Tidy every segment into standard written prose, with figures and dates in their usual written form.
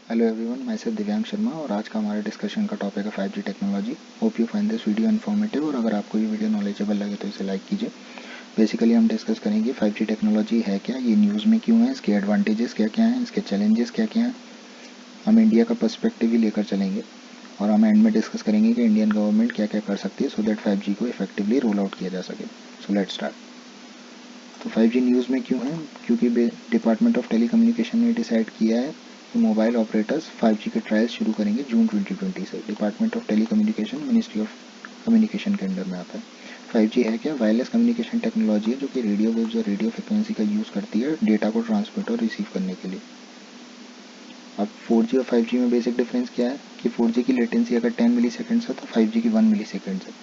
Hello everyone, मैं सिर्फ दिव्यांग शर्मा और आज का हमारे डिस्कशन का टॉपिक है 5G technology. Hope you find this video informative और अगर आपको ये वीडियो नॉलेजेबल लगे तो इसे लाइक कीजिए। बेसिकली हम डिस्कस करेंगे 5G टेक्नोलॉजी है क्या, ये न्यूज़ में क्यों है, इसके एडवांटेजेस क्या क्या हैं, इसके चैलेंजेस क्या क्या हैं। हम इंडिया का पर्सपेक्टिव भी लेकर चलेंगे और हम एंड में डिस्कस करेंगे कि इंडियन गवर्नमेंट क्या क्या कर सकती है सो दैट 5G को इफेक्टिवली रोल आउट किया जा सके। So let's start. तो 5G न्यूज़ में क्यों है, क्योंकि डिपार्टमेंट ऑफ टेली कम्युनिकेशन ने डिसाइड किया है कि मोबाइल ऑपरेटर्स 5G के ट्रायल्स शुरू करेंगे जून 2020 से। Department of telecommunication ministry of communication के अंडर में आता है। 5G है क्या? वायरलेस कम्युनिकेशन टेक्नोलॉजी है जो कि रेडियो वेव्स और रेडियो फ्रिक्वेंसी का यूज़ करती है डेटा को ट्रांसमिट और रिसीव करने के लिए। अब 4G और 5G में बेसिक डिफरेंस क्या है कि 4G की लेटेंसी अगर 10 मिली सेकेंड्स है तो 5G की 1 मिली सेकेंड्स है।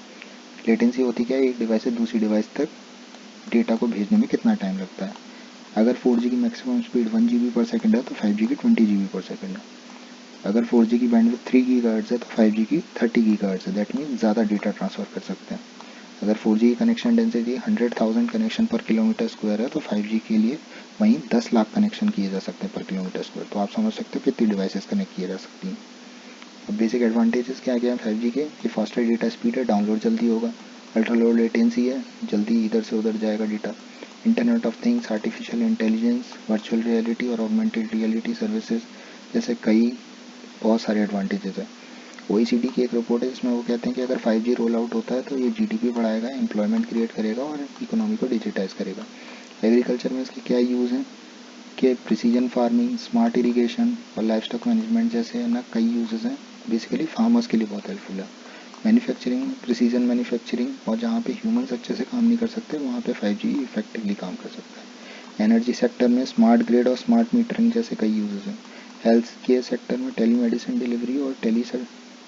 लेटेंसी होती क्या है, एक डिवाइस से दूसरी डिवाइस तक डेटा को भेजने में कितना टाइम लगता है। अगर 4G की मैक्सिमम स्पीड 1 GB पर सेकंड है तो 5G की 20 GB पर सेकंड है। अगर 4G की बैंडविड्थ 3 GHz है तो 5G की 30 GHz है। दैट मीन्स ज़्यादा डेटा ट्रांसफ़र कर सकते हैं। अगर 4G की कनेक्शन डेंसिटी 100,000 कनेक्शन पर किलोमीटर स्क्वायर है तो 5G के लिए वहीं 10 लाख कनेक्शन किए जा सकते हैं पर किलोमीटर स्क्वायर। तो आप समझ सकते हो कितनी डिवाइसेस कनेक्ट किए जा सकती हैं। अब बेसिक एडवांटेजेस क्या क्या है 5G के कि फास्टर डेटा स्पीड है, डाउनलोड जल्दी होगा, अल्ट्रा लो लेटेंसी है, जल्दी इधर से उधर जाएगा data, internet of things, artificial intelligence, virtual reality और ऑगमेंटेड रियलिटी सर्विसेज जैसे कई बहुत सारे एडवांटेजेस है। OECD की एक रिपोर्ट है जिसमें वो कहते हैं कि अगर 5G रोल आउट होता है तो ये GDP बढ़ाएगा, एम्प्लॉयमेंट क्रिएट करेगा और इकोनॉमी को डिजिटाइज करेगा। एग्रीकल्चर में इसके क्या यूज़ हैं कि प्रिसीजन फार्मिंग, स्मार्ट इरीगेशन और लाइफ स्टॉक मैनेजमेंट जैसे है ना कई यूजेस हैं। बेसिकली फार्मर्स के लिए बहुत हेल्पफुल है। मैन्युफैक्चरिंग, प्रिसीजन मैन्युफैक्चरिंग और जहाँ पे ह्यूमंस अच्छे से काम नहीं कर सकते वहाँ पे 5G इफेक्टिवली काम कर सकता है। एनर्जी सेक्टर में स्मार्ट ग्रिड और स्मार्ट मीटरिंग जैसे कई यूजेस हैं। हेल्थ केयर सेक्टर में टेलीमेडिसिन डिलीवरी और tele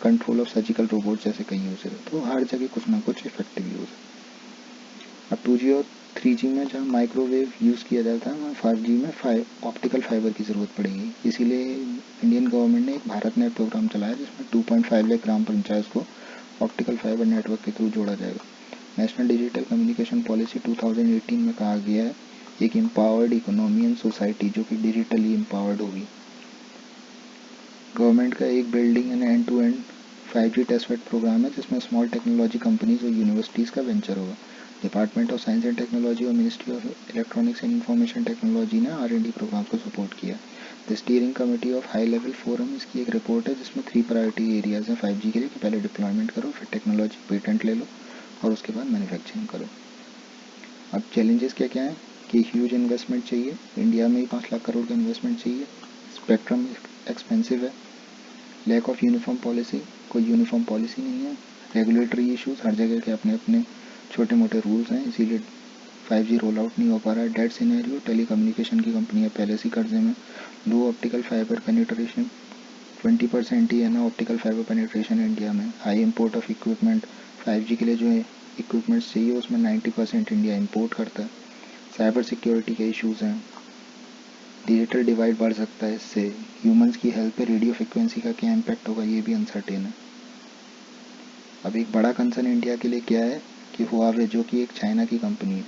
control of surgical robot जैसे कई यूजेस हैं। तो हर जगह कुछ ना कुछ इफेक्टिव यूज है। अब 2G और 3G में जहाँ माइक्रोवेव यूज़ किया जाता है वहाँ 5G में ऑप्टिकल फाइबर की ज़रूरत पड़ेगी। इसीलिए इंडियन गवर्नमेंट ने एक भारत नेट प्रोग्राम चलाया जिसमें 2.5 लाख ग्राम पंचायत को ऑप्टिकल फाइबर नेटवर्क के थ्रू जोड़ा जाएगा। नेशनल डिजिटल कम्युनिकेशन पॉलिसी 2018 में कहा गया है एक एम्पावर्ड इकोनॉमी एंड सोसाइटी जो कि डिजिटली एम्पावर्ड होगी। गवर्नमेंट का एक building and end to end 5G test bed program है जिसमें स्मॉल टेक्नोलॉजी कंपनीज और यूनिवर्सिटीज़ का वेंचर होगा। Department of science and technology और ministry of electronics and information technology ने R&D प्रोग्राम को सपोर्ट किया। The steering committee of high level forum इसकी एक रिपोर्ट है जिसमें 3 प्रायोरिटी एरियाज हैं 5G के लिए कि पहले डिप्लॉयमेंट करो, फिर टेक्नोलॉजी पेटेंट ले लो और उसके बाद मैन्युफैक्चरिंग करो। अब चैलेंजेस क्या क्या हैं कि ह्यूज इन्वेस्टमेंट चाहिए, इंडिया में ही 5 लाख करोड़ का इन्वेस्टमेंट चाहिए, स्पेक्ट्रम एक्सपेंसिव है, लैक ऑफ यूनिफॉर्म पॉलिसी, कोई यूनिफॉर्म पॉलिसी नहीं है, रेगुलेटरी इश्यूज, हर जगह के अपने अपने छोटे मोटे रूल्स हैं इसीलिए 5G रोल आउट नहीं हो पा रहा है। डेड सिनेरियो, टेली कम्युनिकेशन की कंपनियां पहले से कर्जे में, लो ऑप्टिकल फाइबर पेनिट्रेशन, 20% ही है ना ऑप्टिकल फाइबर पेनिट्रेशन इंडिया में, high import of equipment, 5G के लिए जो इक्विपमेंट्स चाहिए उसमें 90% इंडिया इम्पोर्ट करता है। साइबर सिक्योरिटी के इश्यूज़ हैं, डिजिटल डिवाइड बढ़ सकता है इससे, ह्यूमंस की हेल्थ पे रेडियो फ्रिक्वेंसी का क्या इम्पैक्ट होगा ये भी अनसर्टेन है। अब एक बड़ा कंसर्न इंडिया के लिए क्या है कि हुआवे जो कि एक चाइना की कंपनी है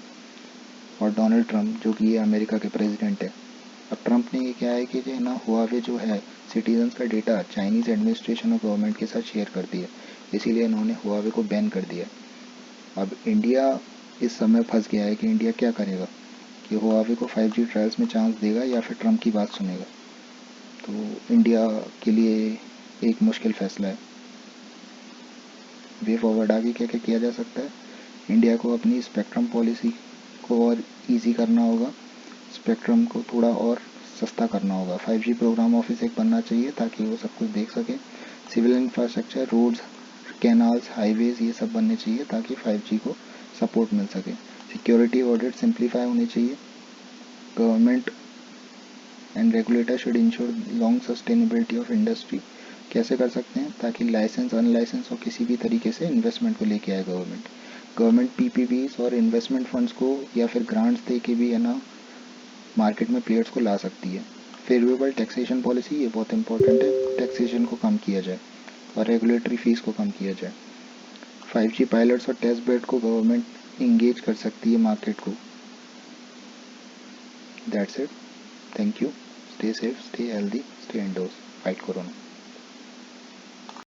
और डोनाल्ड ट्रंप जो कि ये अमेरिका के प्रेसिडेंट है। अब ट्रंप ने ये क्या है कि जो ना हुआवे जो है सिटीजन्स का डेटा चाइनीज़ एडमिनिस्ट्रेशन और गवर्नमेंट के साथ शेयर कर दिया, इसीलिए इन्होंने हुआवे को बैन कर दिया। अब इंडिया इस समय फंस गया है कि इंडिया क्या करेगा कि हुआवे को 5G ट्रायल्स में चांस देगा या फिर ट्रंप की बात सुनेगा। तो इंडिया के लिए एक मुश्किल फैसला है। वे फॉरवर्ड आगे क्या क्या किया जा सकता है, इंडिया को अपनी स्पेक्ट्रम पॉलिसी को और इजी करना होगा, स्पेक्ट्रम को थोड़ा और सस्ता करना होगा, 5G प्रोग्राम ऑफिस एक बनना चाहिए ताकि वो सब कुछ देख सके, civil infrastructure, roads, canals, highways ये सब बनने चाहिए ताकि 5G को सपोर्ट मिल सके, सिक्योरिटी ऑडिट सिंप्लीफाई होने चाहिए, government and regulator should ensure long sustainability of industry. कैसे कर सकते हैं ताकि लाइसेंस अनलाइसेंस और किसी भी तरीके से इन्वेस्टमेंट को लेके आए गवर्नमेंट PPPs और इन्वेस्टमेंट फंड्स को या फिर ग्रांट्स दे के भी है ना मार्केट में प्लेयर्स को ला सकती है। फेवरेबल टैक्सेशन पॉलिसी ये बहुत इंपॉर्टेंट है, टैक्सेशन को कम किया जाए और रेगुलेटरी फीस को कम किया जाए। 5G पायलट्स और टेस्ट बेड को गवर्नमेंट इंगेज कर सकती है मार्केट को। That's it, thank you, stay safe, stay healthy, stay endorse. Fight corona.